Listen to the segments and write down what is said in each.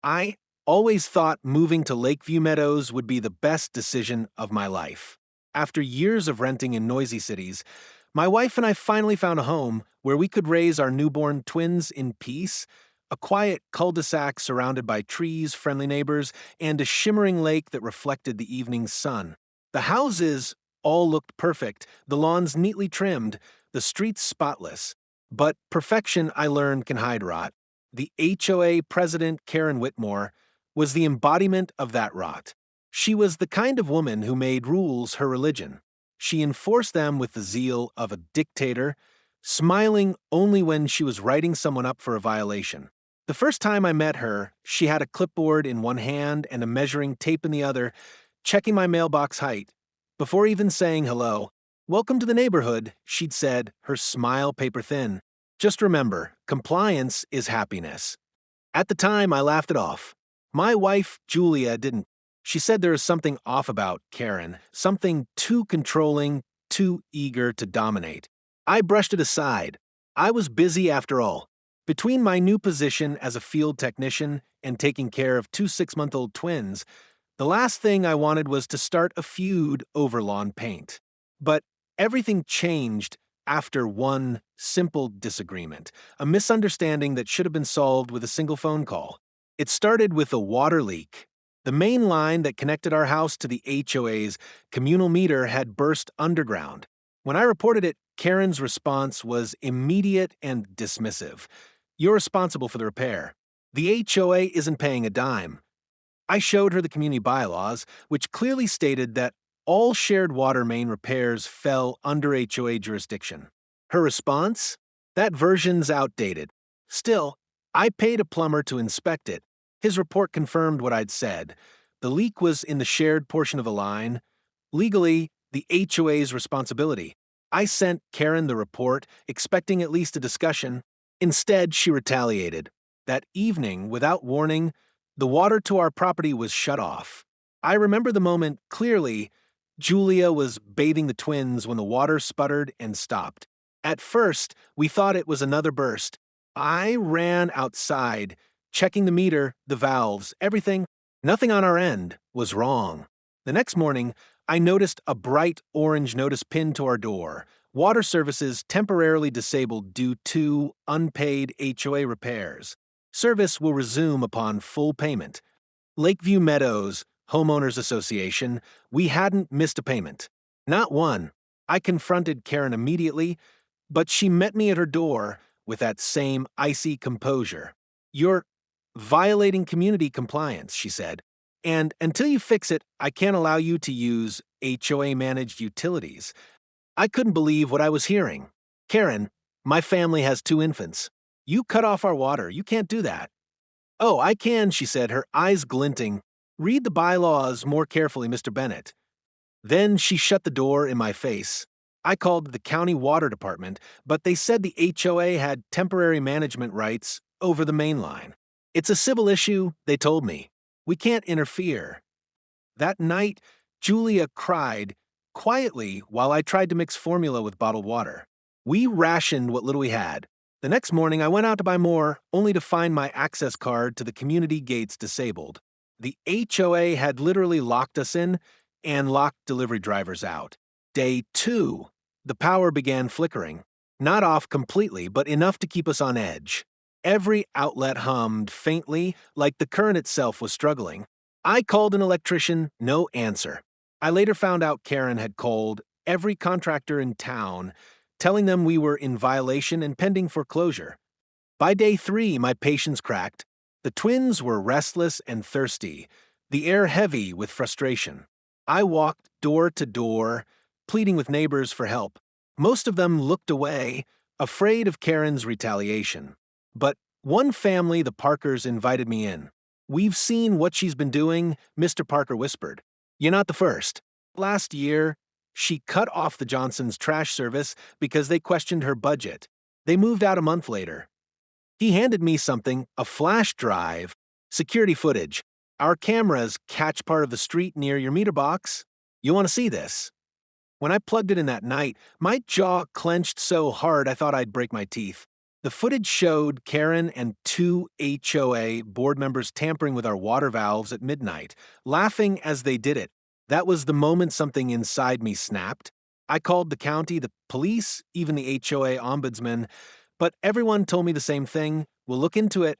I always thought moving to Lakeview Meadows would be the best decision of my life. After years of renting in noisy cities, my wife and I finally found a home where we could raise our newborn twins in peace, a quiet cul-de-sac surrounded by trees, friendly neighbors, and a shimmering lake that reflected the evening sun. The houses all looked perfect, the lawns neatly trimmed, the streets spotless. But perfection, I learned, can hide rot. The HOA president, Karen Whitmore, was the embodiment of that rot. She was the kind of woman who made rules her religion. She enforced them with the zeal of a dictator, smiling only when she was writing someone up for a violation. The first time I met her, she had a clipboard in one hand and a measuring tape in the other, checking my mailbox height. Before even saying hello, "Welcome to the neighborhood," she'd said, her smile paper thin. "Just remember, compliance is happiness." At the time, I laughed it off. My wife, Julia, didn't. She said there is something off about Karen, something too controlling, too eager to dominate. I brushed it aside. I was busy after all. Between my new position as a field technician and taking care of two 6-month-old twins, the last thing I wanted was to start a feud over lawn paint. But everything changed after one simple disagreement, a misunderstanding that should have been solved with a single phone call. It started with a water leak. The main line that connected our house to the HOA's communal meter had burst underground. When I reported it, Karen's response was immediate and dismissive. "You're responsible for the repair. The HOA isn't paying a dime." I showed her the community bylaws, which clearly stated that all shared water main repairs fell under HOA jurisdiction. Her response? "That version's outdated." Still, I paid a plumber to inspect it. His report confirmed what I'd said. The leak was in the shared portion of the line. Legally, the HOA's responsibility. I sent Karen the report, expecting at least a discussion. Instead, she retaliated. That evening, without warning, the water to our property was shut off. I remember the moment clearly. Julia was bathing the twins when the water sputtered and stopped. At first, we thought it was another burst. I ran outside, checking the meter, the valves, everything. Nothing on our end was wrong. The next morning, I noticed a bright orange notice pinned to our door. Water services temporarily disabled due to unpaid HOA repairs. Service will resume upon full payment. Lakeview Meadows Homeowners Association, we hadn't missed a payment. Not one. I confronted Karen immediately, but she met me at her door with that same icy composure. "You're violating community compliance," she said, "and until you fix it, I can't allow you to use HOA-managed utilities." I couldn't believe what I was hearing. "Karen, my family has 2 infants. You cut off our water. You can't do that." "Oh, I can," she said, her eyes glinting. "Read the bylaws more carefully, Mr. Bennett." Then she shut the door in my face. I called the county water department, but they said the HOA had temporary management rights over the main line. "It's a civil issue," they told me. "We can't interfere." That night, Julia cried quietly while I tried to mix formula with bottled water. We rationed what little we had. The next morning, I went out to buy more, only to find my access card to the community gates disabled. The HOA had literally locked us in and locked delivery drivers out. Day 2, the power began flickering. Not off completely, but enough to keep us on edge. Every outlet hummed faintly, like the current itself was struggling. I called an electrician, no answer. I later found out Karen had called every contractor in town, telling them we were in violation and pending foreclosure. By day 3, my patience cracked. The twins were restless and thirsty, the air heavy with frustration. I walked door to door, pleading with neighbors for help. Most of them looked away, afraid of Karen's retaliation. But one family, the Parkers, invited me in. "We've seen what she's been doing," Mr. Parker whispered. "You're not the first. Last year, she cut off the Johnsons' trash service because they questioned her budget. They moved out a month later." He handed me something, a flash drive, security footage. "Our cameras catch part of the street near your meter box. You want to see this?" When I plugged it in that night, my jaw clenched so hard I thought I'd break my teeth. The footage showed Karen and two HOA board members tampering with our water valves at midnight, laughing as they did it. That was the moment something inside me snapped. I called the county, the police, even the HOA ombudsman, but everyone told me the same thing. We'll look into it.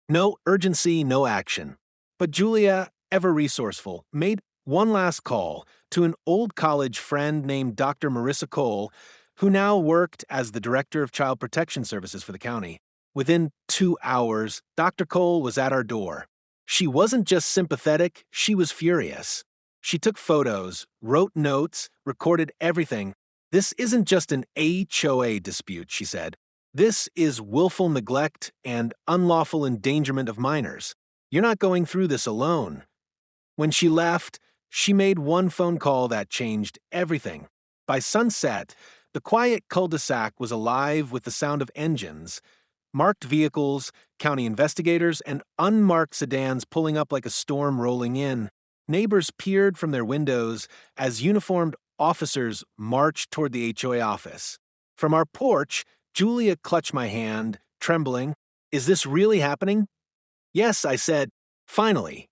No urgency, no action. But Julia, ever resourceful, made one last call to an old college friend named Dr. Marissa Cole, who now worked as the Director of Child Protection Services for the county. Within 2 hours, Dr. Cole was at our door. She wasn't just sympathetic, she was furious. She took photos, wrote notes, recorded everything. This isn't just an HOA dispute, she said. This is willful neglect and unlawful endangerment of minors. You're not going through this alone. When she left, she made one phone call that changed everything. By sunset, the quiet cul-de-sac was alive with the sound of engines, marked vehicles, county investigators, and unmarked sedans pulling up like a storm rolling in. Neighbors peered from their windows as uniformed officers marched toward the HOA office. From our porch, Julia clutched my hand, trembling. "Is this really happening?" "Yes," I said. "Finally."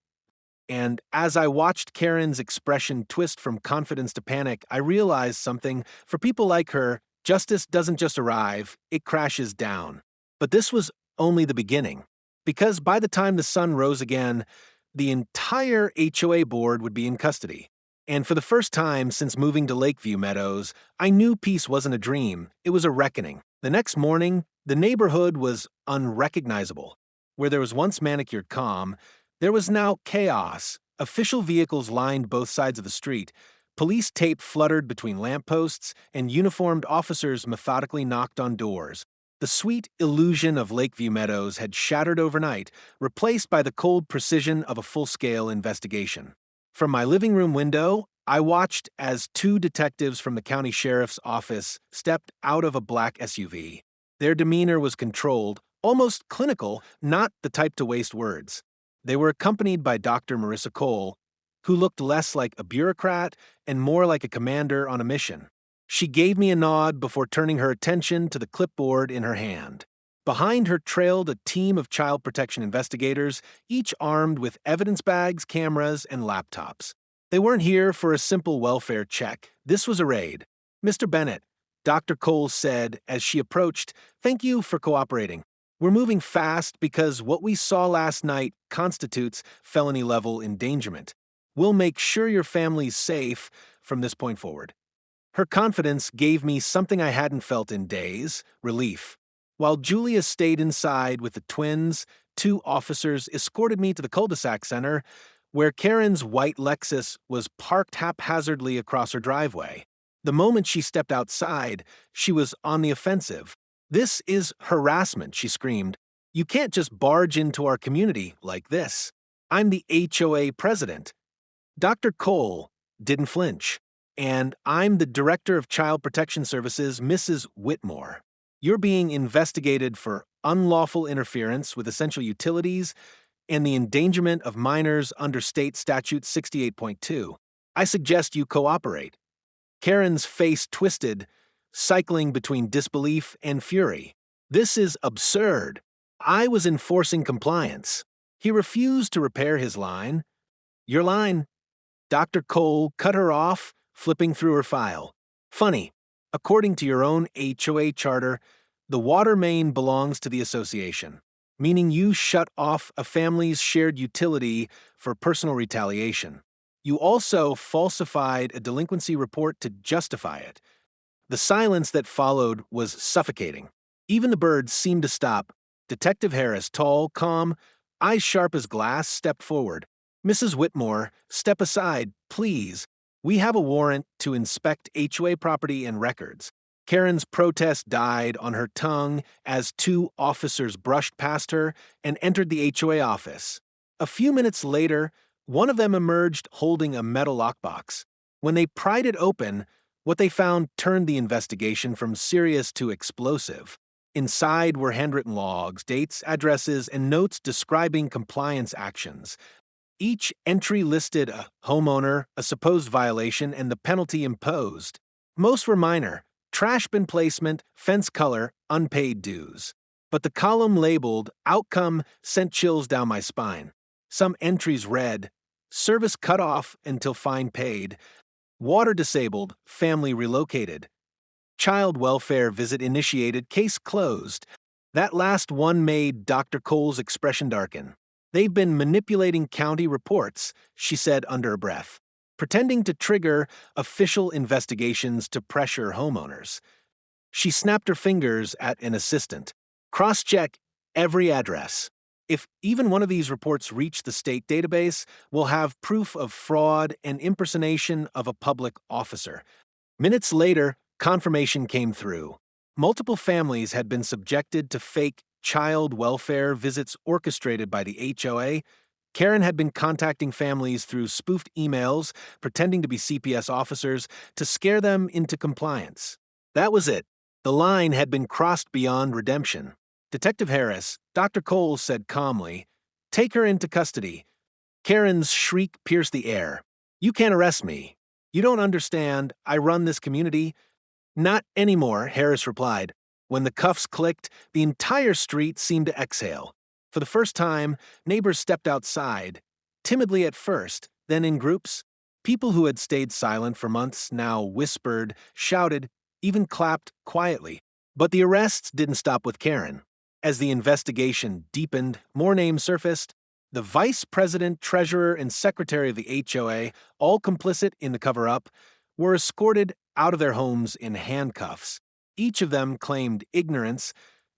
And as I watched Karen's expression twist from confidence to panic, I realized something. For people like her, justice doesn't just arrive, it crashes down. But this was only the beginning. Because by the time the sun rose again, the entire HOA board would be in custody. And for the first time since moving to Lakeview Meadows, I knew peace wasn't a dream, it was a reckoning. The next morning, the neighborhood was unrecognizable. Where there was once manicured calm, there was now chaos. Official vehicles lined both sides of the street. Police tape fluttered between lampposts, and uniformed officers methodically knocked on doors. The sweet illusion of Lakeview Meadows had shattered overnight, replaced by the cold precision of a full-scale investigation. From my living room window, I watched as two detectives from the county sheriff's office stepped out of a black SUV. Their demeanor was controlled, almost clinical, not the type to waste words. They were accompanied by Dr. Marissa Cole, who looked less like a bureaucrat and more like a commander on a mission. She gave me a nod before turning her attention to the clipboard in her hand. Behind her trailed a team of child protection investigators, each armed with evidence bags, cameras, and laptops. They weren't here for a simple welfare check. This was a raid. "Mr. Bennett," Dr. Cole said as she approached, "thank you for cooperating. We're moving fast because what we saw last night constitutes felony-level endangerment. We'll make sure your family's safe from this point forward." Her confidence gave me something I hadn't felt in days: relief. While Julia stayed inside with the twins, two officers escorted me to the cul-de-sac center, where Karen's white Lexus was parked haphazardly across her driveway. The moment she stepped outside, she was on the offensive. "This is harassment," she screamed. "You can't just barge into our community like this. I'm the HOA president." Dr. Cole didn't flinch. "And I'm the Director of Child Protection Services, Mrs. Whitmore. You're being investigated for unlawful interference with essential utilities and the endangerment of minors under State Statute 68.2. I suggest you cooperate." Karen's face twisted, cycling between disbelief and fury. "This is absurd. I was enforcing compliance." He refused to repair his line. "Your line." Dr. Cole cut her off, flipping through her file. "Funny. According to your own HOA charter, the water main belongs to the association, meaning you shut off a family's shared utility for personal retaliation. You also falsified a delinquency report to justify it." The silence that followed was suffocating. Even the birds seemed to stop. Detective Harris, tall, calm, eyes sharp as glass, stepped forward. "Mrs. Whitmore, step aside, please. We have a warrant to inspect HOA property and records." Karen's protest died on her tongue as two officers brushed past her and entered the HOA office. A few minutes later, one of them emerged holding a metal lockbox. When they pried it open, what they found turned the investigation from serious to explosive. Inside were handwritten logs, dates, addresses, and notes describing compliance actions. Each entry listed a homeowner, a supposed violation, and the penalty imposed. Most were minor: trash bin placement, fence color, unpaid dues. but the column labeled Outcome sent chills down my spine. Some entries read, Service cut off until fine paid, Water disabled, family relocated, Child welfare visit initiated, case closed. That last one made Dr. Cole's expression darken. They've been manipulating county reports, she said under her breath, pretending to trigger official investigations to pressure homeowners. She snapped her fingers at an assistant. Cross-check every address. If even one of these reports reach the state database, we'll have proof of fraud and impersonation of a public officer. Minutes later, confirmation came through. Multiple families had been subjected to fake child welfare visits orchestrated by the HOA. Karen had been contacting families through spoofed emails, pretending to be CPS officers, to scare them into compliance. That was it. The line had been crossed beyond redemption. Detective Harris, Dr. Cole said calmly, "Take her into custody." Karen's shriek pierced the air. "You can't arrest me. You don't understand. I run this community." "Not anymore," Harris replied. When the cuffs clicked, the entire street seemed to exhale. For the first time, neighbors stepped outside, timidly at first, then in groups. People who had stayed silent for months now whispered, shouted, even clapped quietly. But the arrests didn't stop with Karen. As the investigation deepened, more names surfaced. The vice president, treasurer, and secretary of the HOA, all complicit in the cover-up, were escorted out of their homes in handcuffs. Each of them claimed ignorance,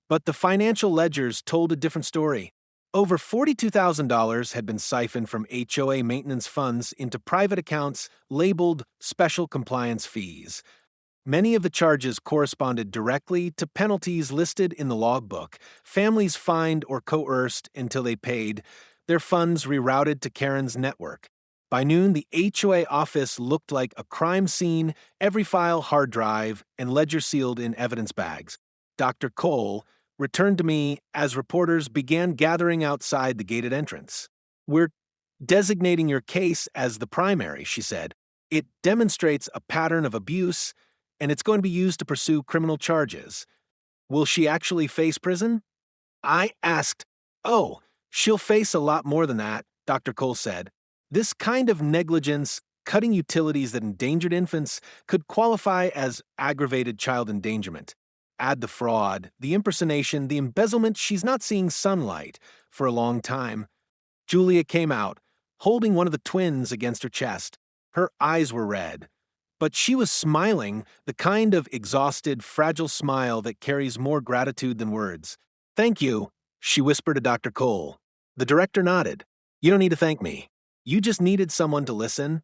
but the financial ledgers told a different story. Over $42,000 had been siphoned from HOA maintenance funds into private accounts labeled special compliance fees. Many of the charges corresponded directly to penalties listed in the logbook, families fined or coerced until they paid, their funds rerouted to Karen's network. By noon, the HOA office looked like a crime scene, every file hard drive, and ledger sealed in evidence bags. Dr. Cole returned to me as reporters began gathering outside the gated entrance. "We're designating your case as the primary," she said. "It demonstrates a pattern of abuse, and it's going to be used to pursue criminal charges." "Will she actually face prison?" I asked. "Oh, she'll face a lot more than that," Dr. Cole said. "This kind of negligence, cutting utilities that endangered infants, could qualify as aggravated child endangerment. Add the fraud, the impersonation, the embezzlement, she's not seeing sunlight for a long time." Julia came out, holding one of the twins against her chest. Her eyes were red, but she was smiling, the kind of exhausted, fragile smile that carries more gratitude than words. "Thank you," she whispered to Dr. Cole. The director nodded. "You don't need to thank me. You just needed someone to listen."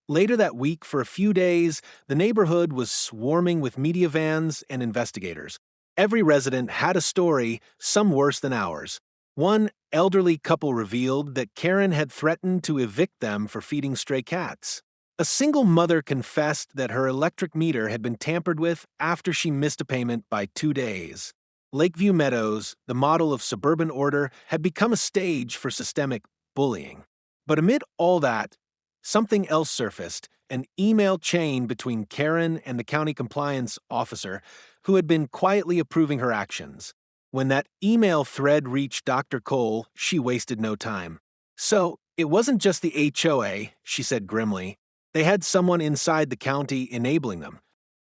Later that week, for a few days, the neighborhood was swarming with media vans and investigators. Every resident had a story, some worse than ours. One elderly couple revealed that Karen had threatened to evict them for feeding stray cats. A single mother confessed that her electric meter had been tampered with after she missed a payment by 2 days. Lakeview Meadows, the model of suburban order, had become a stage for systemic bullying. But amid all that, something else surfaced, an email chain between Karen and the county compliance officer who had been quietly approving her actions. When that email thread reached Dr. Cole, she wasted no time. "So, it wasn't just the HOA," she said grimly. "They had someone inside the county enabling them."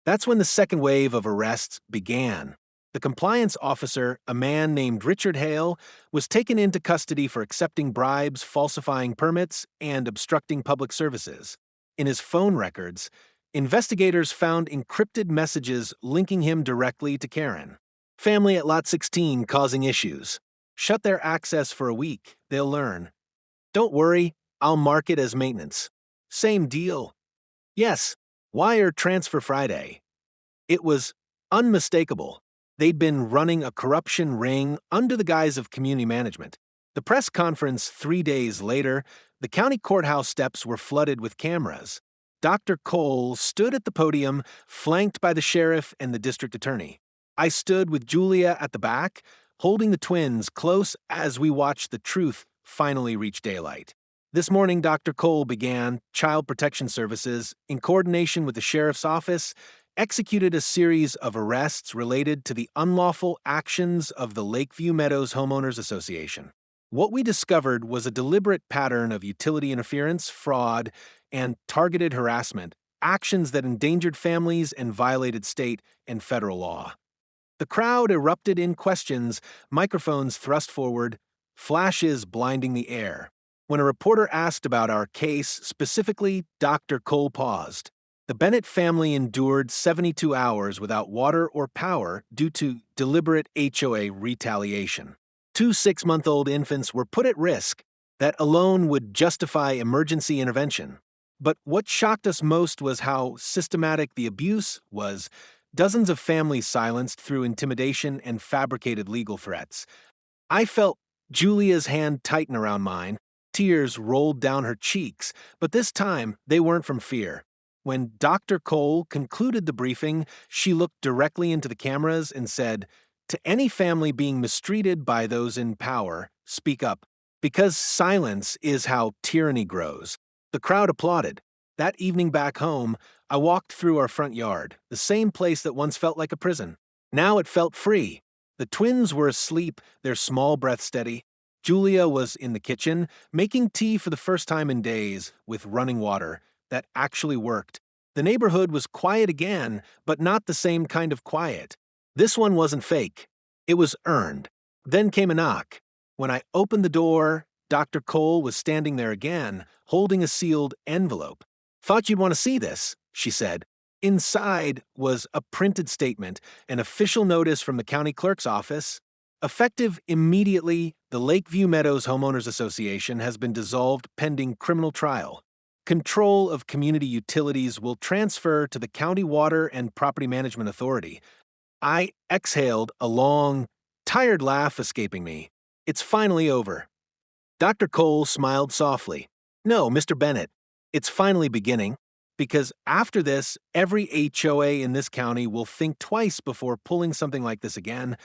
That's when the second wave of arrests began. The compliance officer, a man named Richard Hale, was taken into custody for accepting bribes, falsifying permits, and obstructing public services. In his phone records, investigators found encrypted messages linking him directly to Karen. "Family at Lot 16 causing issues. Shut their access for a week. They'll learn. Don't worry, I'll mark it as maintenance. Same deal. Yes, wire transfer Friday." It was unmistakable. They'd been running a corruption ring under the guise of community management. The press conference 3 days later, the county courthouse steps were flooded with cameras. Dr. Cole stood at the podium, flanked by the sheriff and the district attorney. I stood with Julia at the back, holding the twins close as we watched the truth finally reach daylight. This morning, Dr. Cole began Child Protection Services, in coordination with the sheriff's office, executed a series of arrests related to the unlawful actions of the Lakeview Meadows Homeowners Association. What we discovered was a deliberate pattern of utility interference, fraud, and targeted harassment, actions that endangered families and violated state and federal law. The crowd erupted in questions, microphones thrust forward, flashes blinding the air. When a reporter asked about our case, specifically, Dr. Cole paused. The Bennett family endured 72 hours without water or power due to deliberate HOA retaliation. 2 6-month-old infants were put at risk. That alone would justify emergency intervention. But what shocked us most was how systematic the abuse was. Dozens of families silenced through intimidation and fabricated legal threats. I felt Julia's hand tighten around mine. Tears rolled down her cheeks, but this time they weren't from fear. When Dr. Cole concluded the briefing, she looked directly into the cameras and said, "To any family being mistreated by those in power, speak up, because silence is how tyranny grows." The crowd applauded. That evening back home, I walked through our front yard, the same place that once felt like a prison. Now it felt free. The twins were asleep, their small breath steady. Julia was in the kitchen, making tea for the first time in days, with running water. That actually worked. The neighborhood was quiet again, but not the same kind of quiet. This one wasn't fake. It was earned. Then came a knock. When I opened the door, Dr. Cole was standing there again, holding a sealed envelope. "Thought you'd want to see this," she said. Inside was a printed statement, an official notice from the county clerk's office. Effective immediately, the Lakeview Meadows Homeowners Association has been dissolved pending criminal trial. Control of community utilities will transfer to the County Water and Property Management Authority. I exhaled, a long, tired laugh escaping me. It's finally over. Dr. Cole smiled softly. "No, Mr. Bennett, it's finally beginning. Because after this, every HOA in this county will think twice before pulling something like this again."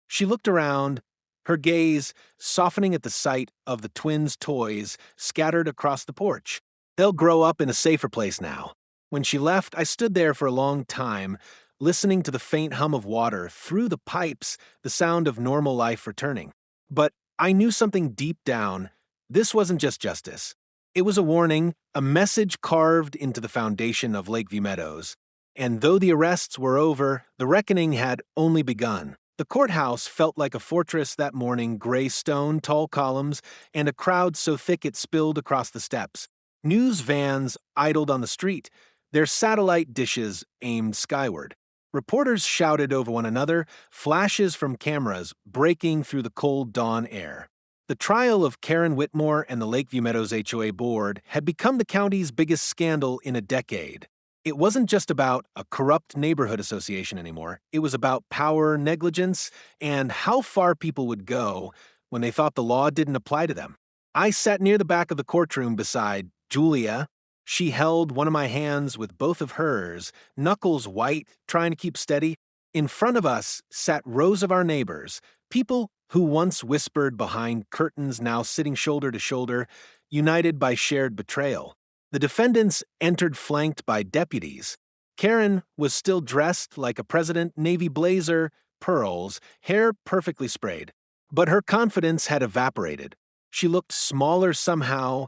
She looked around, her gaze softening at the sight of the twins' toys scattered across the porch. They'll grow up in a safer place now. When she left, I stood there for a long time, listening to the faint hum of water through the pipes, the sound of normal life returning. But I knew something deep down. This wasn't just justice. It was a warning, a message carved into the foundation of Lakeview Meadows. And though the arrests were over, the reckoning had only begun. The courthouse felt like a fortress that morning, gray stone, tall columns, and a crowd so thick it spilled across the steps. News vans idled on the street, their satellite dishes aimed skyward. Reporters shouted over one another, flashes from cameras breaking through the cold dawn air. The trial of Karen Whitmore and the Lakeview Meadows HOA board had become the county's biggest scandal in a decade. It wasn't just about a corrupt neighborhood association anymore. It was about power, negligence, and how far people would go when they thought the law didn't apply to them. I sat near the back of the courtroom beside Julia. She held one of my hands with both of hers, knuckles white, trying to keep steady. In front of us sat rows of our neighbors, people who once whispered behind curtains, now sitting shoulder to shoulder, united by shared betrayal. The defendants entered flanked by deputies. Karen was still dressed like a president, navy blazer, pearls, hair perfectly sprayed. But her confidence had evaporated. She looked smaller somehow,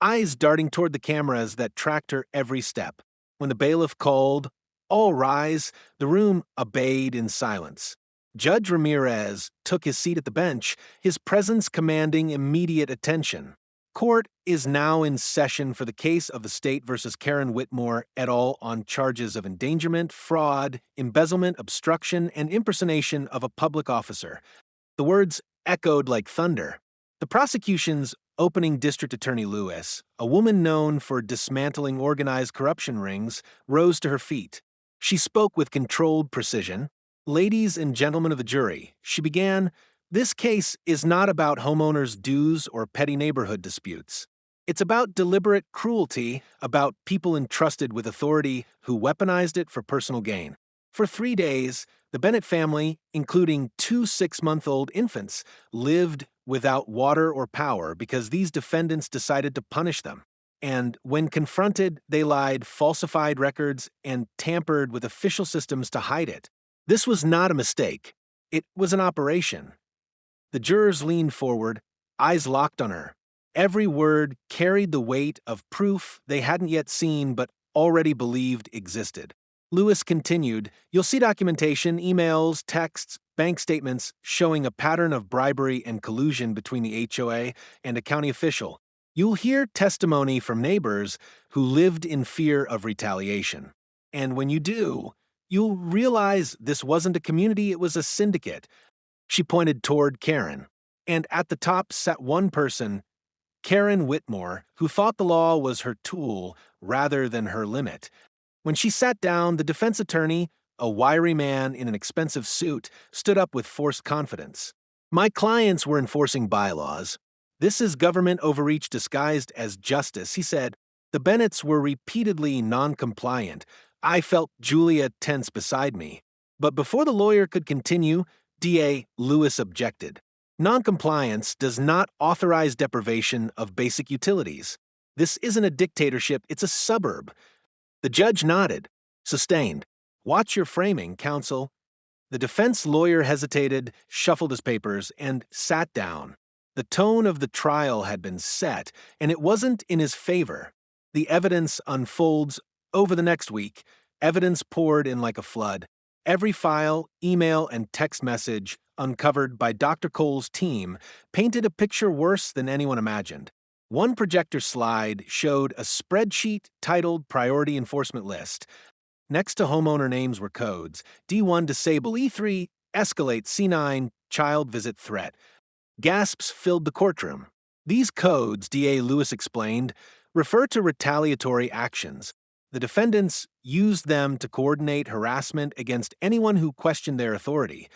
eyes darting toward the cameras that tracked her every step. When the bailiff called, "All rise," the room obeyed in silence. Judge Ramirez took his seat at the bench, his presence commanding immediate attention. Court is now in session for the case of the state versus Karen Whitmore et al. On charges of endangerment, fraud, embezzlement, obstruction, and impersonation of a public officer. The words echoed like thunder. The prosecution's opening District Attorney Lewis, a woman known for dismantling organized corruption rings, rose to her feet. She spoke with controlled precision. "Ladies and gentlemen of the jury," she began, "this case is not about homeowners' dues or petty neighborhood disputes. It's about deliberate cruelty, about people entrusted with authority who weaponized it for personal gain. For 3 days, the Bennett family, including 2 6-month-old infants, lived without water or power because these defendants decided to punish them. And when confronted, they lied, falsified records, and tampered with official systems to hide it. This was not a mistake. It was an operation. The jurors leaned forward, eyes locked on her. Every word carried the weight of proof they hadn't yet seen but already believed existed. Lewis continued, "You'll see documentation, emails, texts, bank statements showing a pattern of bribery and collusion between the HOA and a county official. You'll hear testimony from neighbors who lived in fear of retaliation. And when you do, you'll realize this wasn't a community, it was a syndicate." She pointed toward Karen. And at the top sat one person, Karen Whitmore, who thought the law was her tool rather than her limit. When she sat down, the defense attorney, a wiry man in an expensive suit, stood up with forced confidence. "My clients were enforcing bylaws. This is government overreach disguised as justice," he said. "The Bennetts were repeatedly non-compliant. I felt Julia tense beside me." But before the lawyer could continue, DA Lewis objected. "Noncompliance does not authorize deprivation of basic utilities. This isn't a dictatorship, it's a suburb." The judge nodded. Sustained. "Watch your framing, counsel." The defense lawyer hesitated, shuffled his papers, and sat down. The tone of the trial had been set, and it wasn't in his favor. The evidence unfolds over the next week. Evidence poured in like a flood. Every file, email, and text message uncovered by Dr. Cole's team painted a picture worse than anyone imagined. One projector slide showed a spreadsheet titled Priority Enforcement List. Next to homeowner names were codes: D1 Disable, E3 Escalate, C9 Child Visit Threat. Gasps filled the courtroom. These codes, DA Lewis explained, refer to retaliatory actions. The defendants used them to coordinate harassment against anyone who questioned their authority.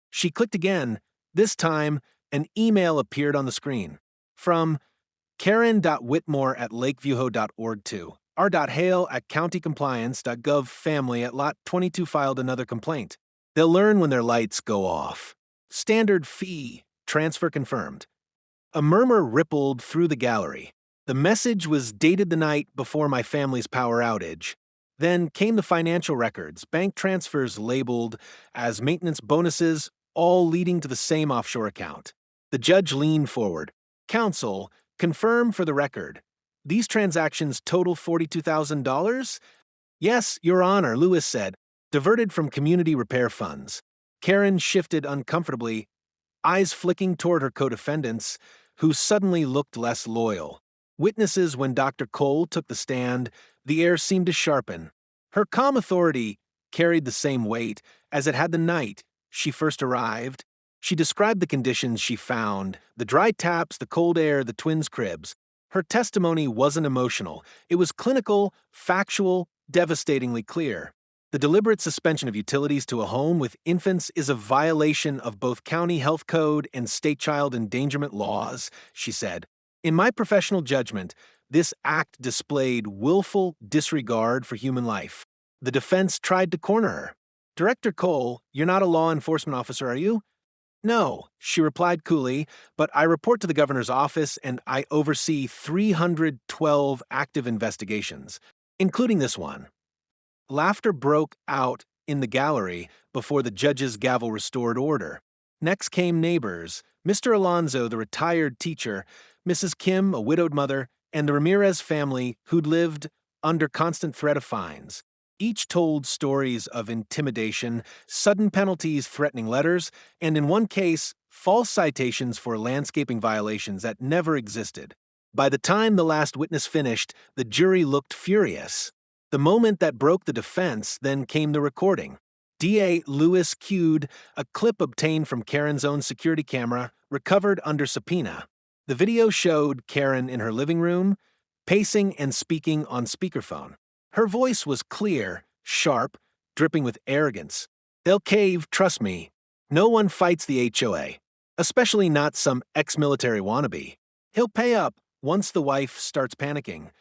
She clicked again. This time, an email appeared on the screen. From Karen.Whitmore@lakeviewho.org to R.Hale@countycompliance.gov family at lot 22 filed another complaint. They'll learn when their lights go off. Standard fee. Transfer confirmed. A murmur rippled through the gallery. The message was dated the night before my family's power outage. Then came the financial records, bank transfers labeled as maintenance bonuses, all leading to the same offshore account. The judge leaned forward. "Counsel, confirm for the record. These transactions total $42,000? "Yes, Your Honor," Lewis said, "diverted from community repair funds." Karen shifted uncomfortably, eyes flicking toward her co-defendants, who suddenly looked less loyal. Witnesses when Dr. Cole took the stand, the air seemed to sharpen. Her calm authority carried the same weight as it had the night she first arrived. She described the conditions she found: the dry taps, the cold air, the twins' cribs. Her testimony wasn't emotional. It was clinical, factual, devastatingly clear. "The deliberate suspension of utilities to a home with infants is a violation of both county health code and state child endangerment laws," she said. "In my professional judgment, this act displayed willful disregard for human life." The defense tried to corner her. "Director Cole, you're not a law enforcement officer, are you?" "No," she replied coolly, "but I report to the governor's office and I oversee 312 active investigations, including this one." Laughter broke out in the gallery before the judge's gavel restored order. Next came neighbors: Mr. Alonzo, the retired teacher, Mrs. Kim, a widowed mother, and the Ramirez family who'd lived under constant threat of fines. Each told stories of intimidation, sudden penalties, threatening letters, and in one case, false citations for landscaping violations that never existed. By the time the last witness finished, the jury looked furious. The moment that broke the defense, then came the recording. DA Lewis cued a clip obtained from Karen's own security camera, recovered under subpoena. The video showed Karen in her living room, pacing and speaking on speakerphone. Her voice was clear, sharp, dripping with arrogance. "They'll cave, trust me. No one fights the HOA, especially not some ex-military wannabe. He'll pay up once the wife starts panicking."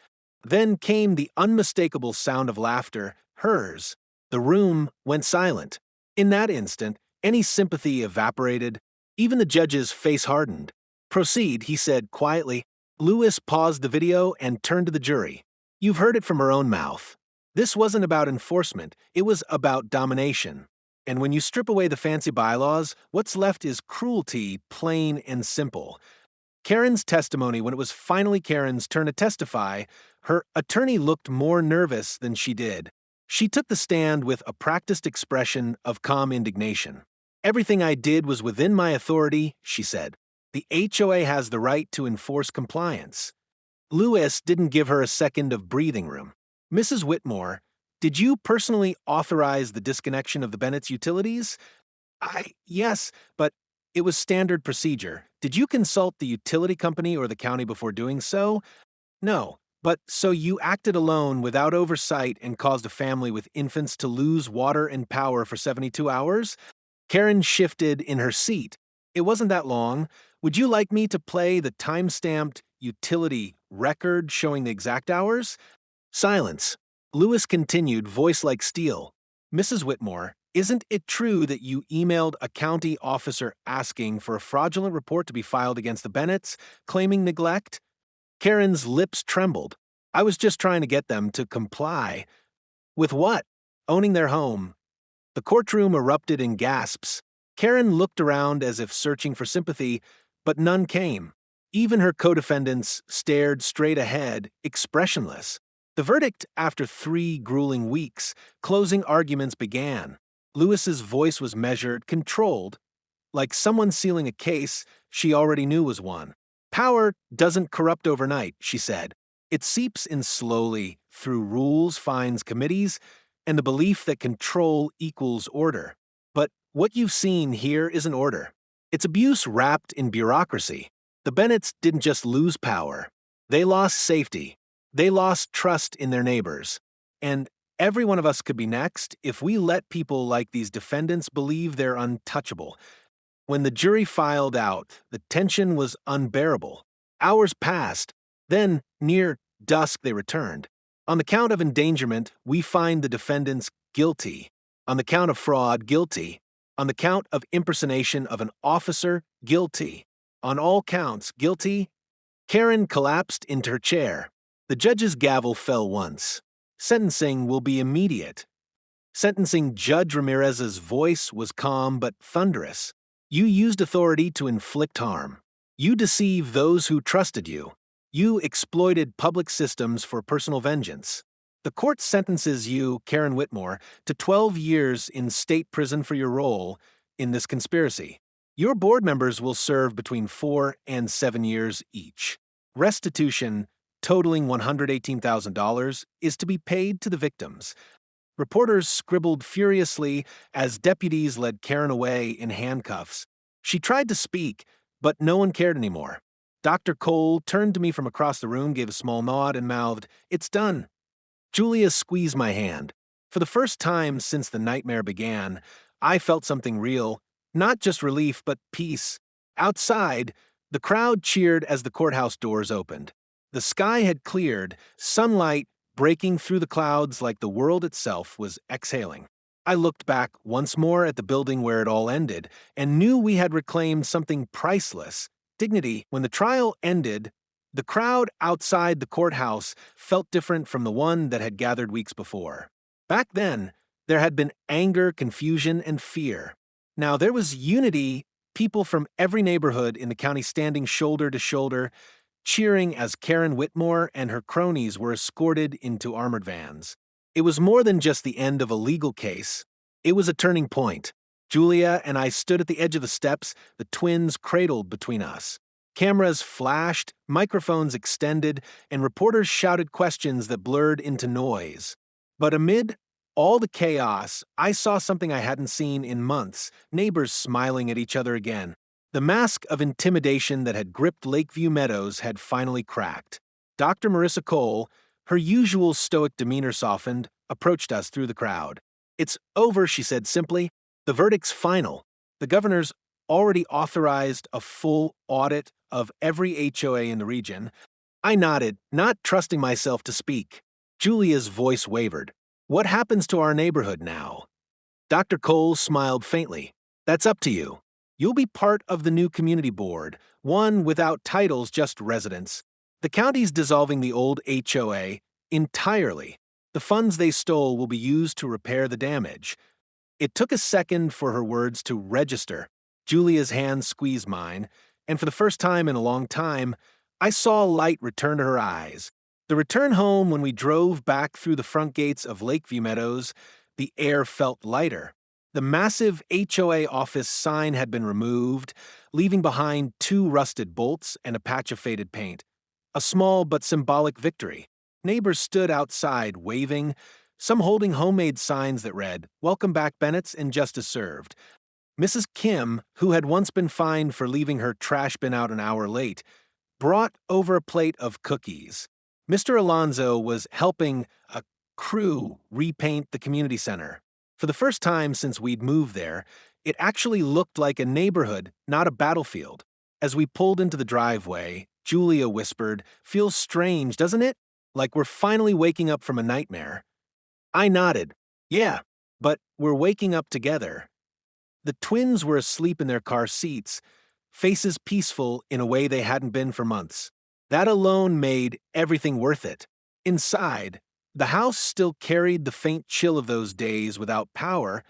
Then came the unmistakable sound of laughter, hers. The room went silent. In that instant, any sympathy evaporated. Even the judge's face hardened. "Proceed," he said quietly. Lewis paused the video and turned to the jury. You've heard it from her own mouth. This wasn't about enforcement, it was about domination. And when you strip away the fancy bylaws, what's left is cruelty, plain and simple. Karen's testimony, when it was finally Karen's turn to testify, her attorney looked more nervous than she did. She took the stand with a practiced expression of calm indignation. Everything I did was within my authority, she said. The HOA has the right to enforce compliance. Lewis didn't give her a second of breathing room. Mrs. Whitmore, did you personally authorize the disconnection of the Bennett's utilities? Yes, but it was standard procedure. Did you consult the utility company or the county before doing so? No. But so you acted alone without oversight and caused a family with infants to lose water and power for 72 hours? Karen shifted in her seat. It wasn't that long. Would you like me to play the time-stamped utility record showing the exact hours? Silence. Lewis continued, voice like steel. Mrs. Whitmore, isn't it true that you emailed a county officer asking for a fraudulent report to be filed against the Bennetts, claiming neglect? Karen's lips trembled. I was just trying to get them to comply. With what? Owning their home. The courtroom erupted in gasps. Karen looked around as if searching for sympathy, but none came. Even her co-defendants stared straight ahead, expressionless. The verdict, after 3 grueling weeks, closing arguments began. Lewis's voice was measured, controlled, like someone sealing a case she already knew was won. Power doesn't corrupt overnight, she said. It seeps in slowly through rules, fines, committees, and the belief that control equals order. But what you've seen here isn't order. It's abuse wrapped in bureaucracy. The Bennetts didn't just lose power. They lost safety. They lost trust in their neighbors. And every one of us could be next if we let people like these defendants believe they're untouchable. When the jury filed out, the tension was unbearable. Hours passed. Then, near dusk, they returned. On the count of endangerment, we find the defendants guilty. On the count of fraud, guilty. On the count of impersonation of an officer, guilty. On all counts, guilty. Karen collapsed into her chair. The judge's gavel fell once. Sentencing will be immediate. Sentencing Judge Ramirez's voice was calm but thunderous. You used authority to inflict harm. You deceived those who trusted you. You exploited public systems for personal vengeance. The court sentences you, Karen Whitmore, to 12 years in state prison for your role in this conspiracy. Your board members will serve between 4 and 7 years each. Restitution, totaling $118,000, is to be paid to the victims. Reporters scribbled furiously as deputies led Karen away in handcuffs. She tried to speak, but no one cared anymore. Dr. Cole turned to me from across the room, gave a small nod, and mouthed, "It's done." Julia squeezed my hand. For the first time since the nightmare began, I felt something real, not just relief, but peace. Outside, the crowd cheered as the courthouse doors opened. The sky had cleared, sunlight breaking through the clouds like the world itself was exhaling. I looked back once more at the building where it all ended and knew we had reclaimed something priceless, dignity. When the trial ended, the crowd outside the courthouse felt different from the one that had gathered weeks before. Back then, there had been anger, confusion, and fear. Now there was unity, people from every neighborhood in the county standing shoulder to shoulder, cheering as Karen Whitmore and her cronies were escorted into armored vans. It was more than just the end of a legal case. It was a turning point. Julia and I stood at the edge of the steps, the twins cradled between us. Cameras flashed, microphones extended, and reporters shouted questions that blurred into noise. But amid all the chaos, I saw something I hadn't seen in months, neighbors smiling at each other again. The mask of intimidation that had gripped Lakeview Meadows had finally cracked. Dr. Marissa Cole, her usual stoic demeanor softened, approached us through the crowd. "It's over," she said simply. "The verdict's final. The governor's already authorized a full audit of every HOA in the region." I nodded, not trusting myself to speak. Julia's voice wavered. "What happens to our neighborhood now?" Dr. Cole smiled faintly. "That's up to you. You'll be part of the new community board, one without titles, just residents. The county's dissolving the old HOA entirely. The funds they stole will be used to repair the damage. It took a second for her words to register. Julia's hand squeezed mine, and for the first time in a long time, I saw a light return to her eyes. The return home, when we drove back through the front gates of Lakeview Meadows, the air felt lighter. The massive HOA office sign had been removed, leaving behind 2 rusted bolts and a patch of faded paint. A small but symbolic victory. Neighbors stood outside, waving, some holding homemade signs that read, "Welcome back, Bennett's, and justice served." Mrs. Kim, who had once been fined for leaving her trash bin out an hour late, brought over a plate of cookies. Mr. Alonzo was helping a crew repaint the community center. For the first time since we'd moved there, it actually looked like a neighborhood, not a battlefield. As we pulled into the driveway, Julia whispered, "Feels strange, doesn't it? Like we're finally waking up from a nightmare." I nodded. "Yeah, but we're waking up together." The twins were asleep in their car seats, faces peaceful in a way they hadn't been for months. That alone made everything worth it. Inside, the house still carried the faint chill of those days without power,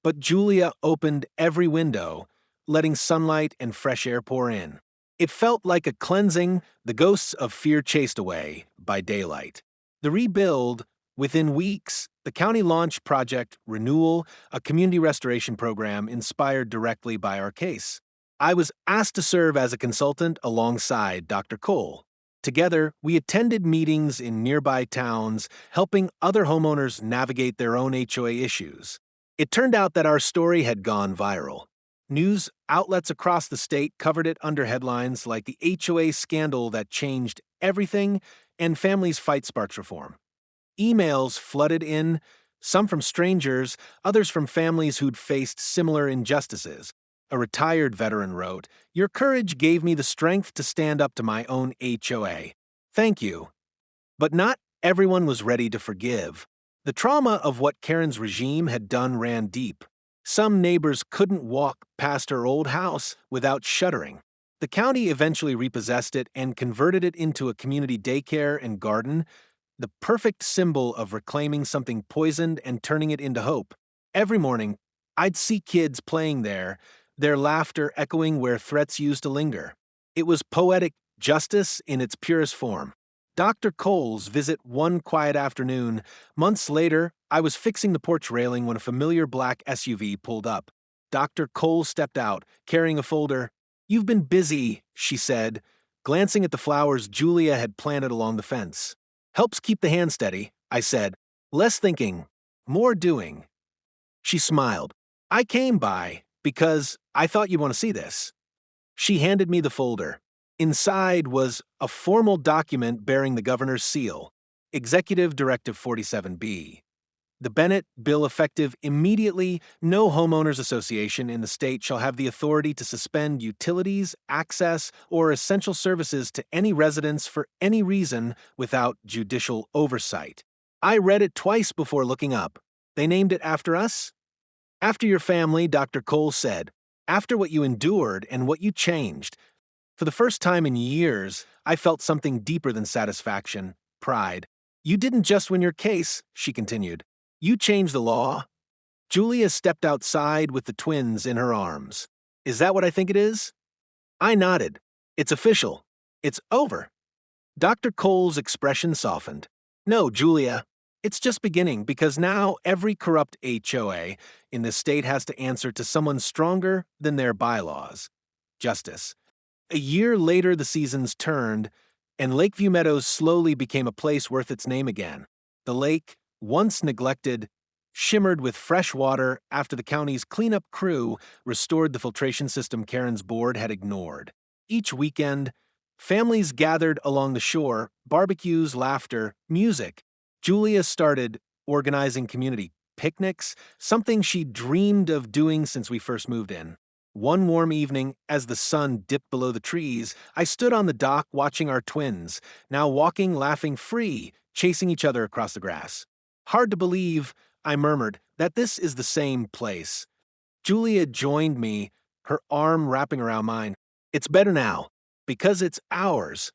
but Julia opened every window, letting sunlight and fresh air pour in. It felt like a cleansing, the ghosts of fear chased away by daylight. The rebuild, within weeks, the county launched Project Renewal, a community restoration program inspired directly by our case. I was asked to serve as a consultant alongside Dr. Cole. Together, we attended meetings in nearby towns, helping other homeowners navigate their own HOA issues. It turned out that our story had gone viral. News outlets across the state covered it under headlines like the HOA scandal that changed everything and families fight sparks reform. Emails flooded in, some from strangers, others from families who'd faced similar injustices. A retired veteran wrote, "Your courage gave me the strength to stand up to my own HOA. Thank you." But not everyone was ready to forgive. The trauma of what Karen's regime had done ran deep. Some neighbors couldn't walk past her old house without shuddering. The county eventually repossessed it and converted it into a community daycare and garden, the perfect symbol of reclaiming something poisoned and turning it into hope. Every morning, I'd see kids playing there, their laughter echoing where threats used to linger. It was poetic justice in its purest form. Dr. Cole's visit one quiet afternoon. Months later, I was fixing the porch railing when a familiar black SUV pulled up. Dr. Cole stepped out, carrying a folder. "You've been busy," she said, glancing at the flowers Julia had planted along the fence. "Helps keep the hand steady," I said. "Less thinking, more doing." She smiled. "I came by because I thought you'd want to see this." She handed me the folder. Inside was a formal document bearing the governor's seal, Executive Directive 47B. The Bennett bill effective immediately, no homeowners association in the state shall have the authority to suspend utilities, access, or essential services to any residents for any reason without judicial oversight. I read it twice before looking up. They named it after us? "After your family," Dr. Cole said. "After what you endured and what you changed." For the first time in years, I felt something deeper than satisfaction, pride. "You didn't just win your case," she continued. "You changed the law." Julia stepped outside with the twins in her arms. "Is that what I think it is?" I nodded. "It's official. It's over." Dr. Cole's expression softened. "No, Julia. It's just beginning because now every corrupt HOA in the state has to answer to someone stronger than their bylaws. Justice. A year later, the seasons turned, and Lakeview Meadows slowly became a place worth its name again. The lake, once neglected, shimmered with fresh water after the county's cleanup crew restored the filtration system Karen's board had ignored. Each weekend, families gathered along the shore, barbecues, laughter, music. Julia started organizing community picnics, something she'd dreamed of doing since we first moved in. One warm evening, as the sun dipped below the trees, I stood on the dock watching our twins, now walking, laughing free, chasing each other across the grass. "Hard to believe," I murmured, "that this is the same place." Julia joined me, her arm wrapping around mine. "It's better now, because it's ours."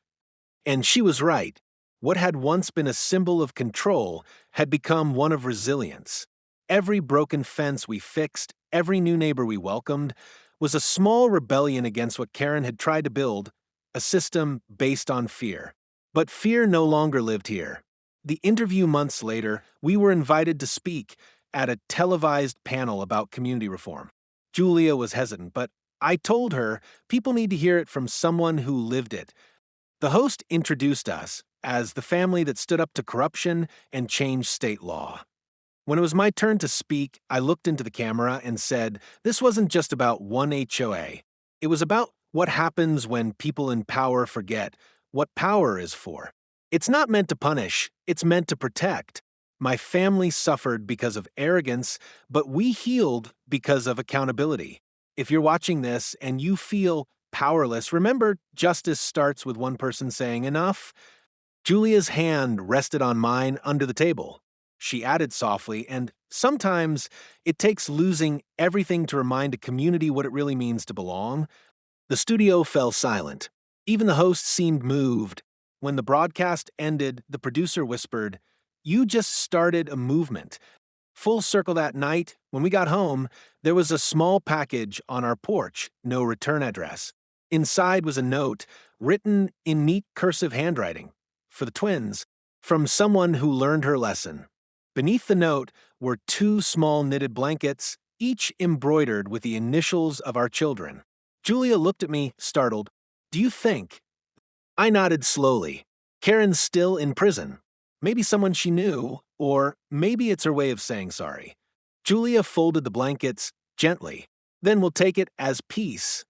And she was right. What had once been a symbol of control had become one of resilience. Every broken fence we fixed, every new neighbor we welcomed, was a small rebellion against what Karen had tried to build, a system based on fear. But fear no longer lived here. The interview months later, we were invited to speak at a televised panel about community reform. Julia was hesitant, but I told her people need to hear it from someone who lived it. The host introduced us as the family that stood up to corruption and changed state law. When it was my turn to speak, I looked into the camera and said, this wasn't just about one HOA. It was about what happens when people in power forget what power is for. It's not meant to punish, it's meant to protect. My family suffered because of arrogance, but we healed because of accountability. If you're watching this and you feel powerless, remember justice starts with one person saying enough. Julia's hand rested on mine under the table. She added softly, and sometimes it takes losing everything to remind a community what it really means to belong. The studio fell silent. Even the host seemed moved. When the broadcast ended, the producer whispered, "You just started a movement." Full circle that night, when we got home, there was a small package on our porch, no return address. Inside was a note, written in neat cursive handwriting, for the twins, from someone who learned her lesson. Beneath the note were 2 small knitted blankets, each embroidered with the initials of our children. Julia looked at me, startled. "Do you think?" I nodded slowly. Karen's still in prison. Maybe someone she knew, or maybe it's her way of saying sorry. Julia folded the blankets gently. "Then we'll take it as peace."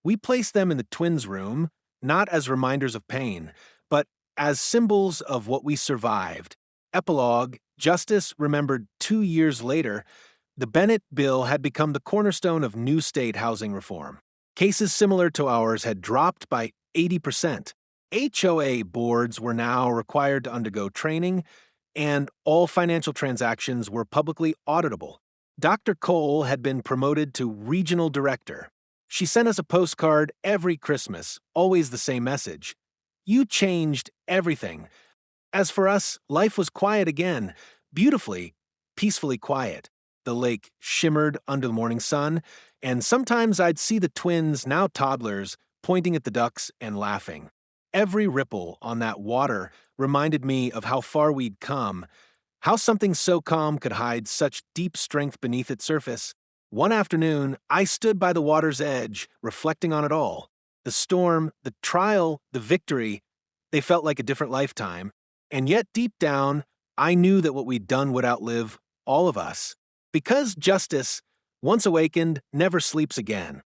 We placed them in the twins' room, not as reminders of pain, but as symbols of what we survived. Epilogue, justice remembered 2 years later, the Bennett bill had become the cornerstone of new state housing reform. Cases similar to ours had dropped by 80%. HOA boards were now required to undergo training, and all financial transactions were publicly auditable. Dr. Cole had been promoted to regional director. She sent us a postcard every Christmas, always the same message. "You changed everything." As for us, life was quiet again, beautifully, peacefully quiet. The lake shimmered under the morning sun, and sometimes I'd see the twins, now toddlers, pointing at the ducks and laughing. Every ripple on that water reminded me of how far we'd come, how something so calm could hide such deep strength beneath its surface. One afternoon, I stood by the water's edge, reflecting on it all. The storm, the trial, the victory, they felt like a different lifetime. And yet, deep down, I knew that what we'd done would outlive all of us. Because justice, once awakened, never sleeps again.